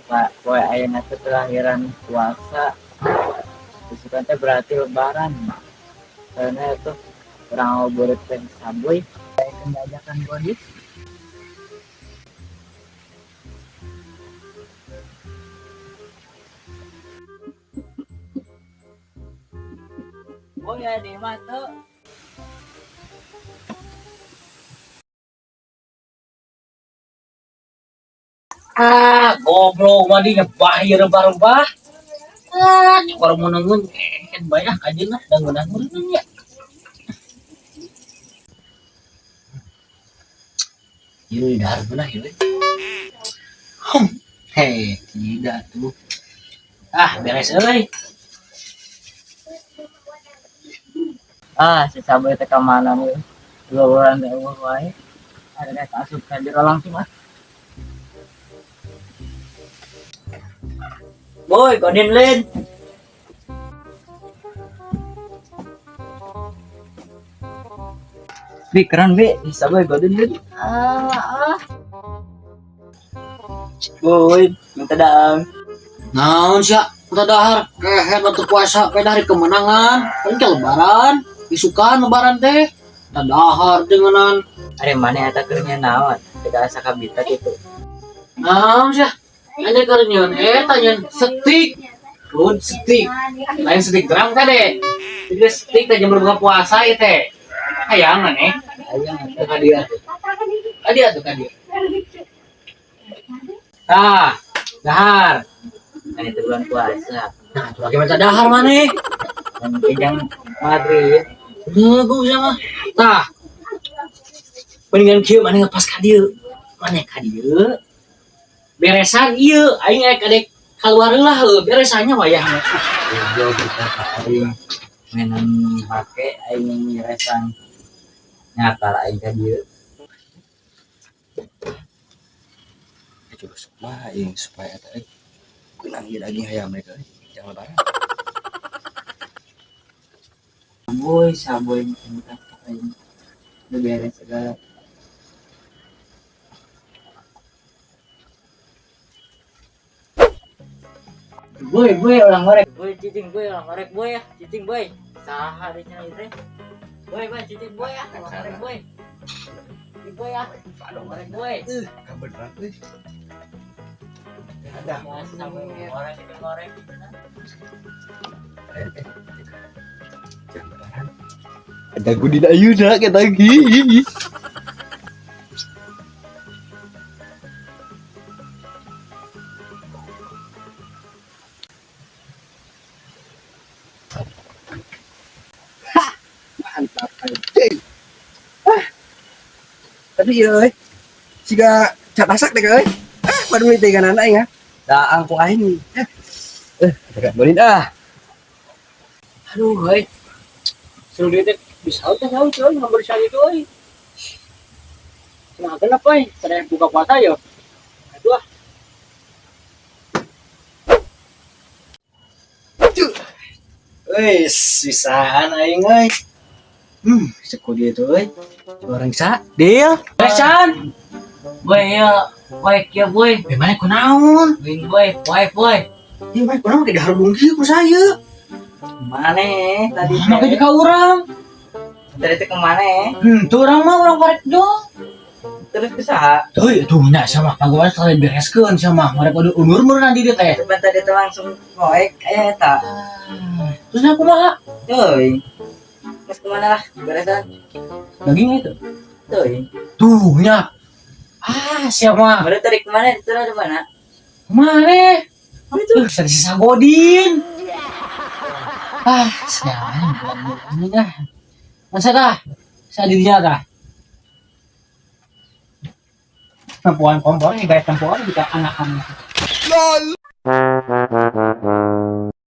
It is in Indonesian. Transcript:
Pak, poe ayeuna teh kelahiran puasa. Disukan teh berarti lebaran. Karena itu orang ngabuburit teh saboy. Kayak kendajakan bodis. Oh ya di mata. Goblok mah di bahaya rebah-rebah. Kalau mau nungguin kan banyak aja lah dangun-dangun ya. Ini dahar benar ya. Hei, tidak tuh. Beres euy. Si saboy teh ka mana nih? Dua orang teh wae. Ada kayak asup ka jero langsung ah. Boy, kodin lin. Bi keren bi, saboy kodin lin. Boy, minta daang. Naon sih? Kita dahar kehet waktu puasa pe dari kemenangan. Kan ke lebaran, isukan lebaran teh. Kita dahar denganan. Ada mana eta keurnya naon? Tidak asa kabita gitu. Naon sih? Ada kerenyon tanya setik. Good setik. Lain setik gram kade. Jadi setik teh jam berbuka puasa ya teh. Hayangan Ayang Tuh kadia tuh. Kadia tuh kadia. Tah, dahar. kan itu bulan puasa. Nah, tuh lagi baca dahar mana? Dan kejang maghrib. Udah, gue bisa mah. Tah, mendingan kieu mana ngepas ka dieu. Mana ka dieu? Beresan ieu, aing kadek keluar lah heuh, beresannya wayahna. Goblok kita aing mainan HP aing nyeresan nyakar aing ka dieu. Coba supaya supaya eta kunang ieu daging hayam mereka jangan lebaran. Saboy minta aing. Udah beres segala. Boy, orang ngorek. Boy, cicing boy, orang ngorek boy ya. Cicing boy. Saha dinya itu. Boy, cicing boy ya. Orang ngorek boy. Cicing boy ya. Orang ngorek boy. Beneran euy. Ada sampai ngorek itu ngorek. Jangan lebaran. Ada gudin ayuna kayak lagi. Mantap anjing. Tadi euy. Siga cat asak deh euy. Baru ini tegan anak ya. Daang ku aing. Dekat bolin Aduh, heuy. Suruh dia teh bisa teh tahu cuy, nomor saya itu euy. Nah, kenapa euy? Sedang buka puasa ya. Aduh. Wes, bisaan aing euy. Seko dia tuh euy. Orang sa. Deal. Beresan. Boy, ya. Boy, kia boy. Bagaimana kunaon? Wing boy, boy. Ieu mah kunaon ke dahar bungki ku saya. Mana tadi? Maka juga orang. Tadi teh kemana? Tuh orang mah orang korek dong. Terus ke saha? Tuh, nya sama pagawean sekali bereskeun sama. Mereka udah umur nanti dia teh. Coba tadi teh langsung ngorek aya eta. Terus aku mah Euy. Mas kemana lah? Beresan. daging itu. Tuh. Nya. Siapa? Baru tadi kemana? Itu ada mana? Mana? Itu sisa godin. Siapa ini dah. Masa dah? Saya dirinya dah. Tempuan kompor ini guys, tempuan juga anak-anak.